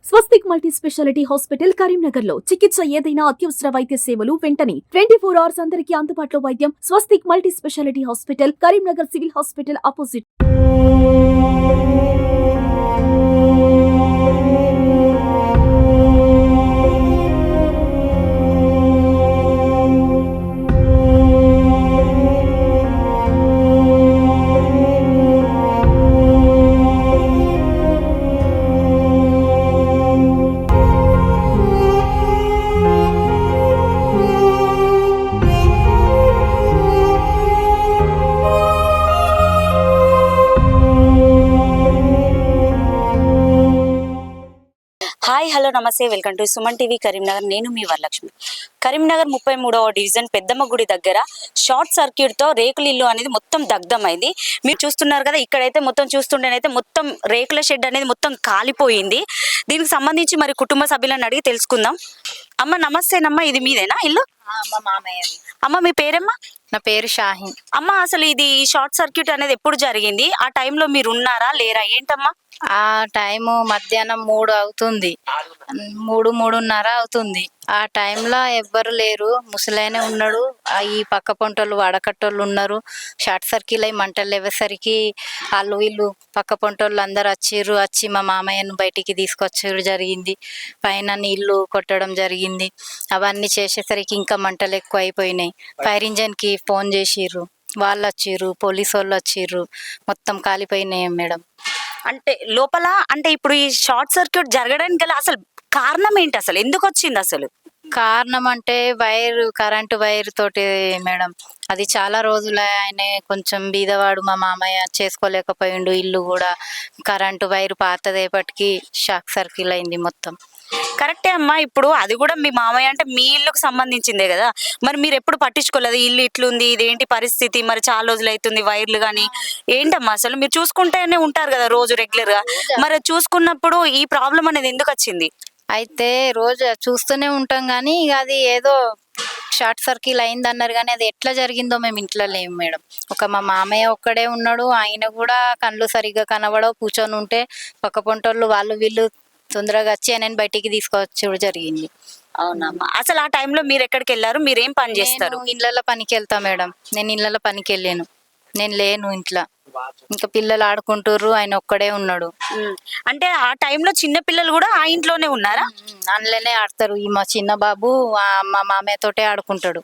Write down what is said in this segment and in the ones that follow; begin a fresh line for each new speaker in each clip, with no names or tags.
స్వస్తిక్ multi speciality hospital Karimnagar లో చికిత్స ఏదైనా అత్యవసర వైద్య సేవలు వెంటనే 24 hours అందరికీ అందుబాటులో వైద్యం. Swastik multi speciality hospital Karimnagar civil hospital opposite.
Hi hello నమస్తే, welcome to Suman TV Karimnagar. నేను మీ వరలక్ష్మి. కరీంనగర్ 33వ డివిజన్ పెద్దమ్మ గుడి దగ్గర షార్ట్ సర్క్యూట్ తో రేకుల ఇల్లు అనేది మొత్తం దగ్ధమైంది. మీరు చూస్తున్నారు కదా, ఇక్కడైతే మొత్తం చూస్తుంటేనైతే మొత్తం రేకుల షెడ్ అనేది మొత్తం కాలిపోయింది. దీనికి సంబంధించి మరి కుటుంబ సభ్యులను అడిగి తెలుసుకుందాం. అమ్మ నమస్తేనమ్మా, ఇది మీదేనా ఇల్లు?
మా మామయ్యది.
అమ్మ మీ పేరమ్మా?
నా పేరు షాహీన్.
అమ్మ అసలు ఇది షార్ట్ సర్క్యూట్ అనేది ఎప్పుడు జరిగింది? ఆ టైంలో మీరు ఉన్నారా లేరా ఏంటమ్మా?
ఆ టైము మధ్యాహ్నం 3 అవుతుంది, 3:30 అవుతుంది. ఆ టైంలో ఎవ్వరు లేరు, ముసలాయనే ఉన్నాడు. ఈ పక్క పొంటోళ్ళు వడకట్టోళ్ళు ఉన్నారు. షార్ట్ సర్కిల్ అయి మంటలు లేవేసరికి వాళ్ళు వీళ్ళు పక్క పొంటోళ్ళు అందరు వచ్చి మా మామయ్యను బయటికి తీసుకొచ్చడం జరిగింది. పైన నీళ్లు కొట్టడం జరిగింది. అవన్నీ చేసేసరికి ఇంకా మంటలు ఎక్కువ అయిపోయినాయి. ఫైర్ ఇంజన్కి ఫోన్ చేసిర్రు, వాళ్ళు వచ్చిర్రు, పోలీసు వాళ్ళు వచ్చిర్రు. మొత్తం కాలిపోయినాయి మేడం.
అంటే లోపల అంటే ఇప్పుడు ఈ షార్ట్ సర్క్యూట్ జరగడానికి గల అసలు కారణం ఏంటి? అసలు ఎందుకు వచ్చింది? అసలు
కారణం అంటే కరెంటు వైర్ తోటి మేడం. అది చాలా రోజులు ఆయన కొంచెం బీదవాడు మా మామయ్య, చేసుకోలేకపోయిండు. ఇల్లు కూడా కరెంటు వైర్ పాతదేపటికి షాక్ సర్కిల్ అయింది మొత్తం.
కరెక్టే అమ్మా. ఇప్పుడు అది కూడా మీ మామయ్య అంటే మీ ఇల్లుకు సంబంధించిందే కదా, మరి మీరు ఎప్పుడు పట్టించుకోలేదు ఇల్లు ఇట్లుంది ఇదేంటి పరిస్థితి, మరి చాలా రోజులు అవుతుంది వైర్లు కానీ ఏంటమ్మా? అసలు మీరు చూసుకుంటేనే ఉంటారు కదా రోజు రెగ్యులర్ గా, మరి చూసుకున్నప్పుడు ఈ ప్రాబ్లం అనేది ఎందుకు వచ్చింది?
అయితే రోజు చూస్తూనే ఉంటాం కానీ ఇక అది ఏదో షార్ట్ సర్కిల్ అయింది అన్నారు, కానీ అది ఎట్లా జరిగిందో మేము ఇంట్లో లేము మేడం. మా మామయ్య ఒక్కడే ఉన్నాడు. ఆయన కూడా కళ్ళు సరిగ్గా కనబడవు, కూర్చొని ఉంటే పక్క పొంటోళ్ళు వాళ్ళు వీళ్ళు తొందరగా వచ్చి ఆయన బయటికి తీసుకొచ్చి జరిగింది.
అవునమ్మా. అసలు ఆ టైంలో మీరు ఎక్కడికి వెళ్ళారు? మీరు ఏం పని చేస్తారు?
ఇళ్ళలో పనికి వెళ్తా మేడం. నేను ఇళ్ళలో పనికి వెళ్ళాను, నేను లేను ఇంట్లో. ఇంకా పిల్లలు ఆడుకుంటారు, ఆయన ఒక్కడే ఉన్నాడు.
అంటే ఆ టైంలో చిన్న పిల్లలు కూడా ఆ ఇంట్లోనే ఉన్నారా?
అందులోనే ఆడతారు. మా చిన్న బాబు మా మామయ్య తోటే ఆడుకుంటాడు.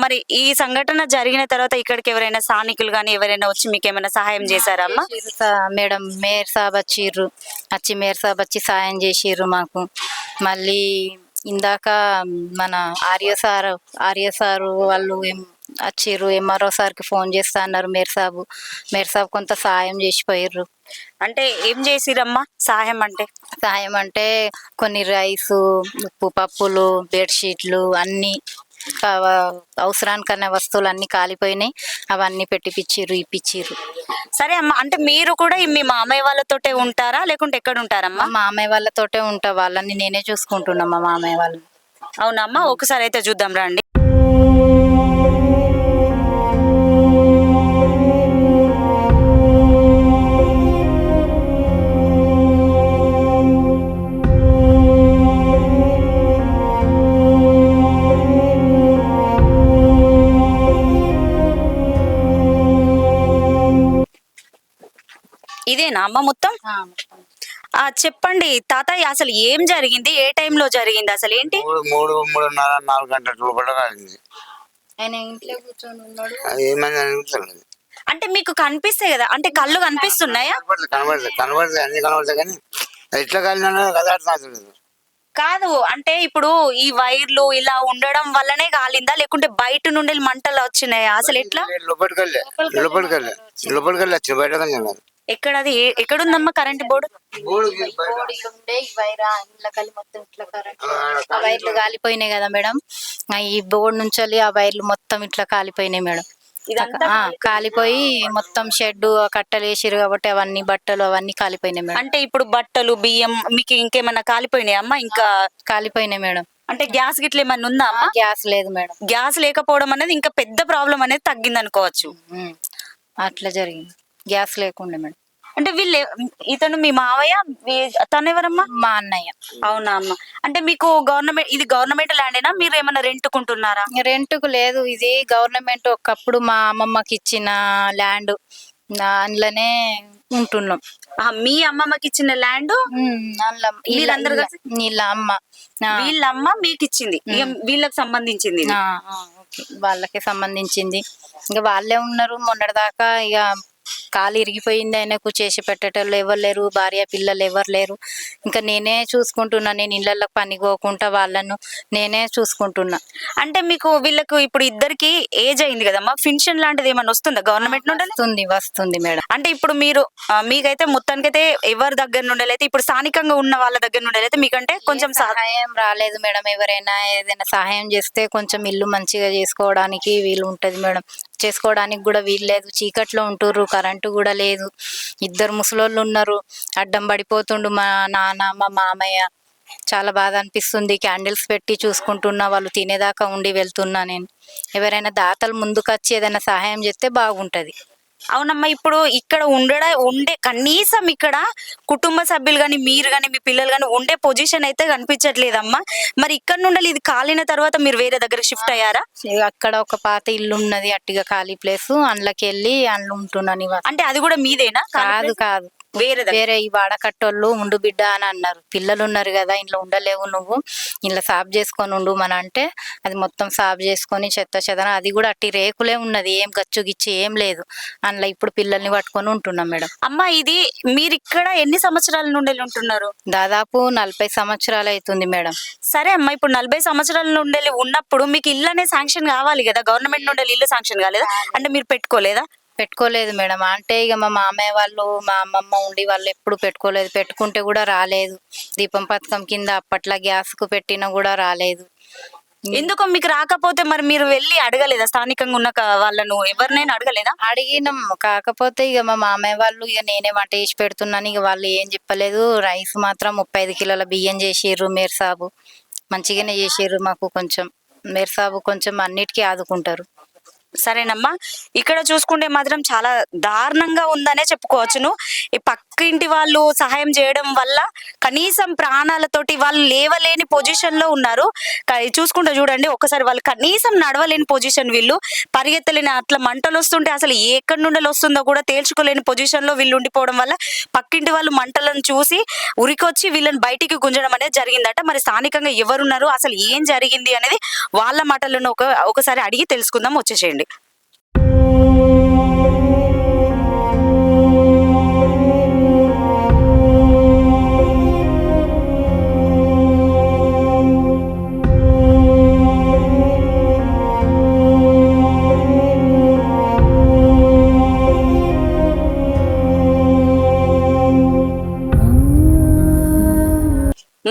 మరి ఈ సంఘటన జరిగిన తర్వాత ఇక్కడికి ఎవరైనా స్థానికులు కానీ ఎవరైనా వచ్చి మీకు ఏమైనా సహాయం చేశారా అమ్మా?
మేడం మేయర్ సాబ్ మేయర్ సాబ్ వచ్చి సాయం చేసిర్రు మాకు. మళ్ళీ ఇందాక మన ఆర్య సారు వాళ్ళు వచ్చిర్రు, ఎంఆర్ఓ సార్కి ఫోన్ చేస్తా అన్నారు. మేయర్ సాబ్ కొంత సాయం చేసిపోయిర్రు.
అంటే ఏం చేసిరమ్మా సహాయం
అంటే కొన్ని రైసు, ఉప్పు, పప్పులు, బెడ్షీట్లు అన్నీ అవసరానికన్నా వస్తువులు అన్ని కాలిపోయినాయి. అవన్నీ ఇప్పించిర్రు.
సరే అమ్మా, అంటే మీరు కూడా మీ మామయ్య వాళ్ళతోటే ఉంటారా లేకుంటే ఎక్కడ ఉంటారమ్మా?
మామయ్య వాళ్ళతోటే ఉంటా, వాళ్ళని నేనే చూసుకుంటున్నా మా మామయ్య వాళ్ళని.
అవునమ్మా, ఒకసారి అయితే చూద్దాం రండి. ఇదేనా అమ్మ మొత్తం? చెప్పండి తాతయ్య, అసలు ఏం జరిగింది? ఏ టైంలో జరిగింది? అసలు ఏంటి?
3:30-4 గంటల
ఆయన ఇంట్లో కూర్చొని ఉన్నాడు.
అంటే మీకు కనిపిస్తాయి కదా, అంటే కళ్ళు కనిపిస్తున్నాయా?
కనబడతాయి అన్ని కనబడతాయి కానీ ఎట్లా కాలినా
కాదు. అంటే ఇప్పుడు ఈ వైర్లు ఇలా ఉండడం వల్లనే కాలిందా లేకుంటే బయట నుండి మంటలు వచ్చినాయా? అసలు ఎట్లా?
లోపలికెళ్ళి వచ్చి బయట
ఎక్కడది ఎక్కడుందమ్మా కరెంట్ బోర్డు?
ఆ వైర్లు కాలిపోయినాయి కదా మేడం. ఈ బోర్డు నుంచి ఆ వైర్లు మొత్తం ఇట్లా కాలిపోయినాయి మేడం. కాలిపోయి మొత్తం షెడ్ కట్టలు వేసిరు కాబట్టి అవన్నీ బట్టలు అవన్నీ కాలిపోయినాయి మేడం.
అంటే ఇప్పుడు బట్టలు, బియ్యం మీకు ఇంకేమన్నా కాలిపోయినాయి అమ్మా? ఇంకా
కాలిపోయినాయి మేడం.
అంటే గ్యాస్ గిట్ల ఏమన్నా ఉందా అమ్మా?
గ్యాస్ లేదు మేడం.
గ్యాస్ లేకపోవడం అనేది ఇంకా పెద్ద ప్రాబ్లం అనేది తగ్గింది అనుకోవచ్చు.
అట్లా జరిగింది, గ్యాస్ లేకుండా మేడం.
అంటే ఇతను మీ మావయ్య, తను ఎవరమ్మా?
మా అన్నయ్య.
అవునా అమ్మ. అంటే మీకు గవర్నమెంట్ ల్యాండేనా, మీరు ఏమైనా రెంట్కుంటున్నారా?
రెంట్కు లేదు, ఇది గవర్నమెంట్ ఒకప్పుడు మా అమ్మమ్మకి ఇచ్చిన ల్యాండ్, అందులోనే ఉంటున్నాం.
మీ అమ్మమ్మకి ఇచ్చిన ల్యాండ్ మీరందరూ కలిసి
వీళ్ళ అమ్మ
వీళ్ళ అమ్మ మీకు ఇచ్చింది, ఇక వీళ్ళకి సంబంధించింది ఇది.
ఓకే, వాళ్ళకి సంబంధించింది. ఇంకా వాళ్ళే ఉన్నారు మొన్నటిదాకా. ఇక కాలు ఇరిగిపోయింది, ఆయనకు చేసి పెట్టేటోళ్ళు ఎవరు లేరు, భార్య పిల్లలు ఎవరు లేరు. ఇంకా నేనే చూసుకుంటున్నా, నేను ఇళ్ళల్లో పనికోకుండా వాళ్ళను నేనే చూసుకుంటున్నా.
అంటే మీకు వీళ్ళకు ఇప్పుడు ఇద్దరికి ఏజ్ అయింది కదమ్మా, పెన్షన్ లాంటిది ఏమైనా వస్తుందా గవర్నమెంట్ నుండి?
వస్తుంది మేడం.
అంటే ఇప్పుడు మీరు మీకైతే మొత్తానికైతే ఎవరి దగ్గర నుండి అయితే, ఇప్పుడు స్థానికంగా ఉన్న వాళ్ళ దగ్గర నుండి అయితే మీకంటే కొంచెం
సహాయం రాలేదు మేడం. ఎవరైనా ఏదైనా సహాయం చేస్తే కొంచెం ఇల్లు మంచిగా చేసుకోవడానికి వీలు ఉంటది మేడం. చేసుకోవడానికి కూడా వీలు లేదు, చీకట్లో ఉంటుర్రు, కరెంటు కూడా లేదు. ఇద్దరు ముసలోళ్ళు ఉన్నారు, అడ్డం పడిపోతుండు మా నాన్న మా మామయ్య. చాలా బాధ అనిపిస్తుంది. క్యాండిల్స్ పెట్టి చూసుకుంటున్నా, వాళ్ళు తినేదాకా ఉండి వెళ్తున్నా నేను. ఎవరైనా దాతలు ముందుకొచ్చి ఏదైనా సహాయం చేస్తే బాగుంటది.
అవునమ్మా. ఇప్పుడు ఇక్కడ ఉండే కనీసం ఇక్కడ కుటుంబ సభ్యులు కానీ, మీరు కానీ, మీ పిల్లలు కానీ ఉండే పొజిషన్ అయితే కనిపించట్లేదమ్మా. మరి ఇక్కడ నుండి ఇది కాలిన తర్వాత మీరు వేరే దగ్గర షిఫ్ట్ అయ్యారా?
అక్కడ ఒక పాత ఇల్లు ఉన్నది, అట్టిగా ఖాళీ ప్లేస్, అందులోకి వెళ్ళి అందులో ఉంటున్నాను.
అంటే అది కూడా మీదేనా?
కాదు, వేరే ఈ వాడకట్టోళ్ళు ఉండు బిడ్డ అని అన్నారు. పిల్లలు ఉన్నారు కదా, ఇంట్లో ఉండలేవు నువ్వు, ఇంట్లో సాఫ్ చేసుకొని ఉండు మన అంటే అది మొత్తం సాఫ్ చేసుకొని చెత్త అది కూడా అట్టి రేకులే ఉన్నది, ఏం గచ్చు గిచ్చి ఏం లేదు. అందులో ఇప్పుడు పిల్లల్ని పట్టుకొని ఉంటున్నాం మేడం.
అమ్మా, ఇది మీరు ఇక్కడ ఎన్ని సంవత్సరాల నుండి ఉంటున్నారు?
దాదాపు 40 సంవత్సరాలు అవుతుంది మేడం.
సరే అమ్మా, ఇప్పుడు 40 సంవత్సరాల నుండి ఉన్నప్పుడు మీకు ఇల్లు అనే శాంక్షన్ కావాలి కదా, గవర్నమెంట్ నుండి ఇల్లు శాంక్షన్ కాలేదా? అంటే మీరు
పెట్టుకోలేదు మేడం. అంటే ఇక మా మామయ్య వాళ్ళు మా అమ్మమ్మ ఉండి వాళ్ళు ఎప్పుడు పెట్టుకోలేదు, పెట్టుకుంటే కూడా రాలేదు. దీపం పథకం కింద అప్పట్లో గ్యాస్ కు పెట్టినా కూడా రాలేదు.
ఎందుకు మీకు రాకపోతే మరి మీరు వెళ్ళి అడగలేదా? స్థానికంగా ఉన్న వాళ్ళను ఎవరినైనా అడగలేదా?
అడిగినాం, కాకపోతే ఇక మా మామయ్య వాళ్ళు ఇక నేనే వంట చేసి పెడుతున్నాను, ఇక వాళ్ళు ఏం చెప్పలేదు. రైస్ మాత్రం 35 కిలోల బియ్యం చేసిర్రు. మేర్సాబు మంచిగానే చేసిర్రు మాకు. కొంచెం మేర్సాబు కొంచెం అన్నిటికీ ఆదుకుంటారు.
సరేనమ్మా. ఇక్కడ చూసుకుంటే మాత్రం చాలా దారుణంగా ఉందనే చెప్పుకోవచ్చును. ఈ పక్కింటి వాళ్ళు సహాయం చేయడం వల్ల కనీసం ప్రాణాలతోటి వాళ్ళు లేవలేని పొజిషన్ లో ఉన్నారు. చూసుకుంటే చూడండి ఒకసారి, వాళ్ళు కనీసం నడవలేని పొజిషన్, వీళ్ళు పరిగెత్తలేని, అట్లా మంటలు వస్తుంటే అసలు ఎక్కడి నుండి వస్తుందో కూడా తేల్చుకోలేని పొజిషన్ లో వీళ్ళు ఉండిపోవడం వల్ల పక్కింటి వాళ్ళు మంటలను చూసి ఉరికొచ్చి వీళ్ళని బయటికి గుంజడం అనేది జరిగిందట. మరి స్థానికంగా ఎవరున్నారు, అసలు ఏం జరిగింది అనేది వాళ్ళ మాటలను ఒకసారి అడిగి తెలుసుకుందాం. వచ్చేసేయండి.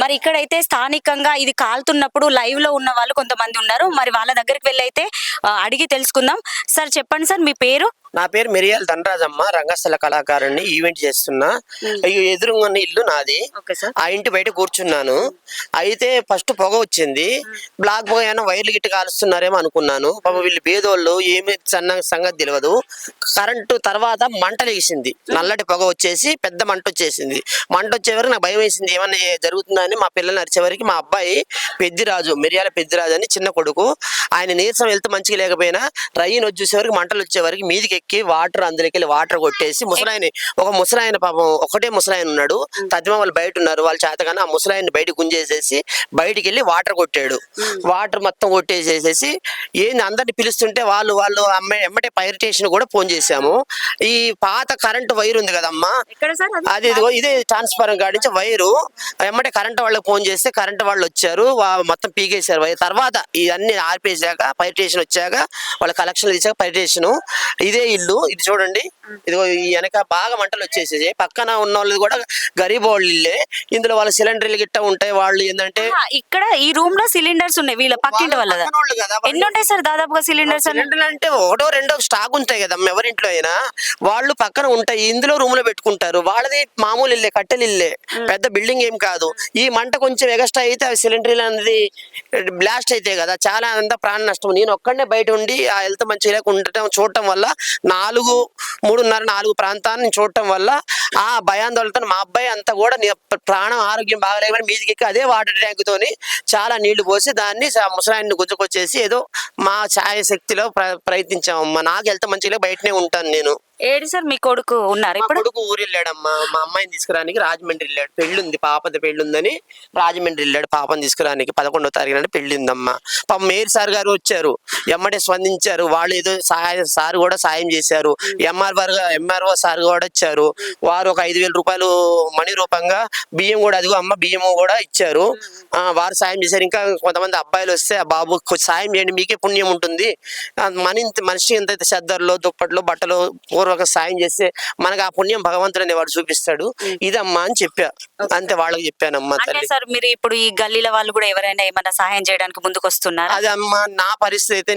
మరి ఇక్కడైతే స్థానికంగా ఇది కాలుతున్నప్పుడు లైవ్ లో ఉన్న వాళ్ళు కొంతమంది ఉన్నారు. మరి వాళ్ళ దగ్గరికి వెళ్ళి అయితే అడిగి తెలుసుకుందాం. సార్ చెప్పండి సార్, మీ పేరు?
నా పేరు మిరియాల ధనరాజమ్మ, రంగస్థల కళాకారుని, ఈవెంట్ చేస్తున్నా. ఎదురుగా ఉన్న ఇల్లు నాది. ఆ ఇంటి బయట కూర్చున్నాను. అయితే ఫస్ట్ పొగ వచ్చింది, బ్లాక్ పొగ ఏమైనా వైర్లు గిట్టు కాలుస్తున్నారేమో అనుకున్నాను. పాప వీళ్ళు పేదోళ్ళు, ఏమి సంగతి తెలియదు. కరెంటు తర్వాత మంట లేచింది, నల్లటి పొగ వచ్చేసి పెద్ద మంట వచ్చేసింది. మంట వచ్చే వరకు నాకు భయం వేసింది, ఏమన్నా జరుగుతుందని. మా పిల్లల్ని అరిచేవరకు మా అబ్బాయి పెద్దిరాజు, మిరియాల పెద్దిరాజు అని చిన్న కొడుకు, ఆయన నీరసం వెళ్తే మంచిగా లేకపోయినా ట్రైన్ వచ్చేసరికి మంటలు వచ్చేవరకు మీదికి ఎక్కి వాటర్, అందులోకి వెళ్ళి వాటర్ కొట్టేసి ఒక ముసలాయన పాపం ఒకటే ముసలాయన ఉన్నాడు, తదిమ వాళ్ళు బయట ఉన్నారు, వాళ్ళు చేతగానే ఆ ముసలాయన్ని బయట గుంజేసేసి బయటికి వెళ్ళి వాటర్ కొట్టాడు. వాటర్ మొత్తం కొట్టేసేసేసి ఏంది అందరిని పిలుస్తుంటే వాళ్ళు ఎమ్మటే ఫైర్ స్టేషన్ కూడా ఫోన్ చేశాము. ఈ పాత కరెంటు వైర్ ఉంది కదమ్మా, అది ఇదే ట్రాన్స్ఫార్మర్ కాడి నుంచి వైరు, ఎమ్మటే కరెంటు వాళ్ళకి ఫోన్ చేస్తే కరెంటు వాళ్ళు వచ్చారు, మొత్తం పీకేశారు వైర్. తర్వాత ఇవన్నీ ఆర్పేసాక ఫైర్ స్టేషన్ వచ్చాక వాళ్ళ కలెక్షన్లు తీసాక ఫైర్ స్టేషన్. ఇదే ఇల్లు, ఇది చూడండి, ఇదిగో ఈ వెనక బాగా మంటలు వచ్చేసేది. పక్కన ఉన్న వాళ్ళు కూడా గరీబ్ వాళ్ళు ఇల్లే, ఇందులో వాళ్ళ సిలిండర్లు గిట్ట ఉంటాయి. వాళ్ళు ఏంటంటే
ఇక్కడ ఈ రూమ్ లో సిలిండర్స్ ఉన్నాయి, వీళ్ళ పక్కింటి వాళ్ళ. ఎన్ని ఉంటాయి సార్ దాదాపుగా సిలిండర్స్?
సిలిండర్లు అంటే ఒకటో రెండో స్టాక్ ఉంటాయి కదా ఎవరింట్లో అయినా, వాళ్ళు పక్కన ఉంటాయి, ఇందులో రూమ్ లో పెట్టుకుంటారు. వాళ్ళది మామూలు ఇల్లే, కట్టెలు ఇల్లే, పెద్ద బిల్డింగ్ ఏం కాదు. ఈ మంట కొంచెం ఎగస్ట్రా అయితే అవి సిలిండర్లు అనేది బ్లాస్ట్ అయితే కదా, చాలా అంతా ప్రాణ నష్టం. నేను ఒక్కడనే బయట ఉండి ఆ హెల్త్ మంచిగా ఉండటం చూడటం వల్ల మూడున్నర 4 ప్రాంతాన్ని చూడటం వల్ల ఆ భయాందోళనతో మా అబ్బాయి అంతా కూడా ప్రాణం ఆరోగ్యం బాగలేదని మీదికి ఎక్కి అదే వాటర్ ట్యాంక్ తోని చాలా నీళ్లు పోసి దాన్ని ముసలాయన్ని గుజ్జుకొచ్చేసి ఏదో మా ఛాయ శక్తిలో ప్రయత్నించామమ్మా. నాకు హెల్త్ మంచిగా బయటనే ఉంటాను నేను.
ఏడు సార్ మీ కొడుకు ఉన్నారు
మా
ఇప్పుడు?
కొడుకు ఊరు వెళ్ళాడమ్మా. మా అమ్మాయిని తీసుకురానికి రాజమండ్రి వెళ్ళాడు. పెళ్ళుంది, పాపది పెళ్ళుందని రాజమండ్రి వెళ్ళాడు. పాపని తీసుకురానికి 11వ తారీఖున పెళ్లి ఉందమ్మా. పాపం మేయర్ సార్ గారు వచ్చారు, ఎమ్మటే స్పందించారు. వాళ్ళు ఏదో సార్ కూడా సాయం చేశారు. ఎంఆర్ఓ సార్ కూడా వచ్చారు. వారు ఒక 5,000 రూపాయలు మణి రూపంగా బియ్యం కూడా, అదిగో అమ్మ బియ్యము కూడా ఇచ్చారు. వారు సాయం చేశారు. ఇంకా కొంతమంది అబ్బాయిలు వస్తే ఆ బాబు సాయం చేయండి మీకే పుణ్యం ఉంటుంది, మనిషి ఎంత చెద్దర్లో దుప్పట్లో బట్టలు పూర్వక సాయం చేస్తే మనకు ఆ పుణ్యం భగవంతుడు అనేవాడు చూపిస్తాడు. ఇదమ్మా అని చెప్పా, అంతే వాళ్ళకి చెప్పానమ్మా.
అంటే సార్ మీరు ఇప్పుడు ఈ గల్లీల వాళ్ళు కూడా ఎవరైనా ఏమైనా సహాయం చేయడానికి ముందుకు వస్తున్నారా?
అది అమ్మా నా పరిస్థితి అయితే,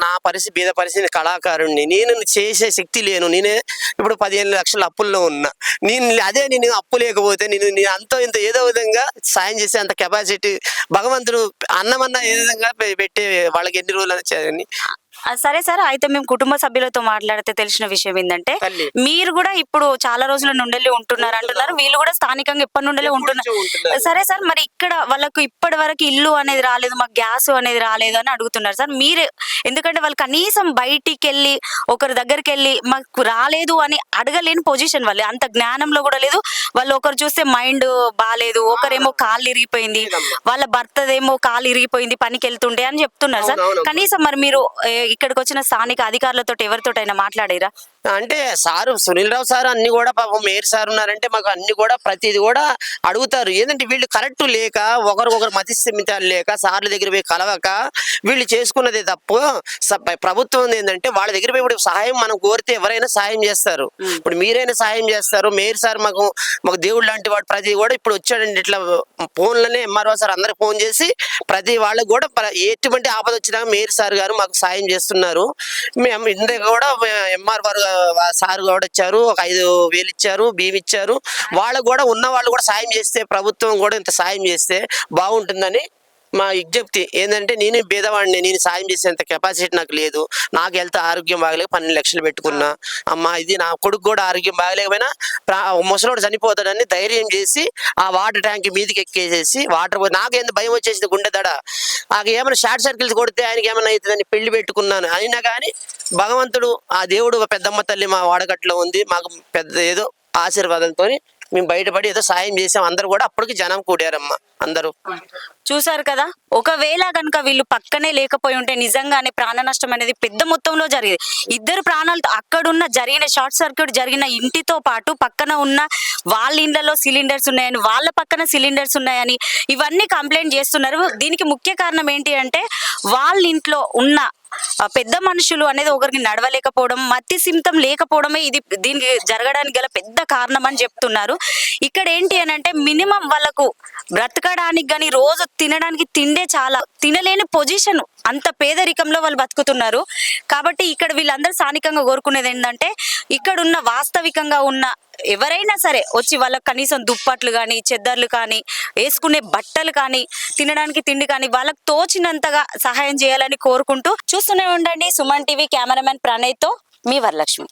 నా పరిస్థితి బీద పరిస్థితి, కళాకారుణ్ణి నేను చేసే శక్తి లేను. నేనే ఇప్పుడు 15 లక్షల అప్పుల్లో ఉన్నా. నేను అప్పు లేకపోతే నేను అంతో ఇంత ఏదో విధంగా సాయం చేసే అంత కెపాసిటీ భగవంతుడు అన్నమన్నా ఏ విధంగా పెట్టే వాళ్ళకి ఎన్ని రోజులు అని.
సరే సార్, అయితే మేము కుటుంబ సభ్యులతో మాట్లాడితే తెలిసిన విషయం ఏంటంటే మీరు కూడా ఇప్పుడు చాలా రోజుల నుండి ఉంటున్నారు అంటున్నారు, వీళ్ళు కూడా స్థానికంగా ఎప్పటి నుండి ఉంటున్నారు. సరే సార్, మరి ఇక్కడ వాళ్ళకు ఇప్పటి వరకు ఇల్లు అనేది రాలేదు, మాకు గ్యాస్ అనేది రాలేదు అని అడుగుతున్నారు సార్. మీరు ఎందుకంటే వాళ్ళు కనీసం బయటికి వెళ్ళి ఒకరి దగ్గరికి వెళ్ళి మాకు రాలేదు అని అడగలేని పొజిషన్, వాళ్ళు అంత జ్ఞానంలో కూడా లేదు. వాళ్ళు ఒకరు చూస్తే మైండ్ బాగాలేదు, ఒకరేమో కాళ్ళు ఇరిగిపోయింది, వాళ్ళ భర్తదేమో కాళ్ళు ఇరిగిపోయింది పనికి వెళ్తుండే అని చెప్తున్నారు సార్. కనీసం మరి మీరు ఇక్కడికి వచ్చిన స్థానిక అధికారులతో ఎవరితోటైనా మాట్లాడారా?
అంటే సారు సునీల్ రావు సార్ అన్ని కూడా పాపం మేయర్ సార్ ఉన్నారంటే మాకు అన్ని కూడా ప్రతిది కూడా అడుగుతారు. ఏంటంటే వీళ్ళు కరెక్ట్ లేక ఒకరికొకరు మతిస్థిమితాలు లేక సార్ల దగ్గర పోయి కలవక వీళ్ళు చేసుకున్నదే తప్పు. ప్రభుత్వం ఏంటంటే వాళ్ళ దగ్గర పోయి ఇప్పుడు సహాయం మనం కోరితే ఎవరైనా సాయం చేస్తారు. ఇప్పుడు మీరైనా సాయం చేస్తారు. మేయర్ సార్ మాకు దేవుడు లాంటి వాడు. ప్రతి కూడా ఇప్పుడు వచ్చాడండి ఇట్లా ఫోన్లోనే ఎంఆర్ఓ సార్ అందరికి ఫోన్ చేసి ప్రతి వాళ్ళకి కూడా ఎటువంటి ఆపద వచ్చినా మేయర్ సార్ గారు మాకు సాయం చేస్తున్నారు. మేము ఇందుకు కూడా ఎంఆర్ఓ సార్ కూడా వచ్చారు, ఒక 5,000 ఇచ్చారు, బియ్యం ఇచ్చారు. వాళ్ళకు కూడా ఉన్న వాళ్ళు కూడా సాయం చేస్తే, ప్రభుత్వం కూడా ఇంత సాయం చేస్తే బాగుంటుందని మా విజ్ఞప్తి. ఏంటంటే నేను పేదవాడిని, నేను సాయం చేసేంత కెపాసిటీ నాకు లేదు. నాకు హెల్త్ ఆరోగ్యం బాగలేక 12 లక్షలు పెట్టుకున్నా. అమ్మా ఇది నా కొడుకు కూడా ఆరోగ్యం బాగలేకపోయినా ముసలోడు చనిపోతాడని ధైర్యం చేసి ఆ వాటర్ ట్యాంక్ మీదకి ఎక్కేసేసి వాటర్ నాకేంత భయం వచ్చేసింది, గుండె దడ. నాకు ఏమైనా షార్ట్ సర్కిల్స్ కొడితే ఆయనకి ఏమైనా అవుతుందని పెళ్లి పెట్టుకున్నాను. అయినా కానీ భగవంతుడు ఆ దేవుడు పెద్దమ్మ తల్లి మా వాడగట్లో ఉంది, మాకు పెద్ద ఏదో ఆశీర్వాదంతో మేము బయటపడి ఏదో సాయం చేసాం. అందరు కూడా అప్పటికి జనం కూడారమ్మా అందరూ.
చూసారు కదా, ఒకవేళ కనుక వీళ్ళు పక్కనే లేకపోయి ఉంటే నిజంగానే ప్రాణ నష్టం అనేది పెద్ద మొత్తంలో జరిగేది. 2 ప్రాణాలతో అక్కడున్న జరిగిన షార్ట్ సర్క్యూట్ జరిగిన ఇంటితో పాటు పక్కన ఉన్న వాళ్ళ ఇండ్లలో సిలిండర్స్ ఉన్నాయని, వాళ్ళ పక్కన సిలిండర్స్ ఉన్నాయని ఇవన్నీ కంప్లైంట్ చేస్తున్నారు. దీనికి ముఖ్య కారణం ఏంటి అంటే వాళ్ళ ఇంట్లో ఉన్న పెద్ద మనుషులు అనేది ఒకరికి నడవలేకపోవడం, మత్తి సిమ్తం లేకపోవడమే ఇది దీనికి జరగడానికి గల పెద్ద కారణం అని చెప్తున్నారు. ఇక్కడ ఏంటి అని అంటే మినిమం వాళ్ళకు బ్రతకడానికి కానీ రోజు తినడానికి తిండే చాలా తినలేని పొజిషన్, అంత పేదరికంలో వాళ్ళు బతుకుతున్నారు. కాబట్టి ఇక్కడ వీళ్ళందరూ స్థానికంగా కోరుకునేది ఏంటంటే ఇక్కడ ఉన్న వాస్తవికంగా ఉన్న ఎవరైనా సరే వచ్చి వాళ్ళకి కనీసం దుప్పట్లు కానీ, చెద్దర్లు కానీ, వేసుకునే బట్టలు కానీ, తినడానికి తిండి కానీ వాళ్ళకి తోచినంతగా సహాయం చేయాలని కోరుకుంటూ చూస్తూనే ఉండండి సుమన్ టీవీ. కెమెరామెన్ ప్రణయ్తో మీ వరలక్ష్మి.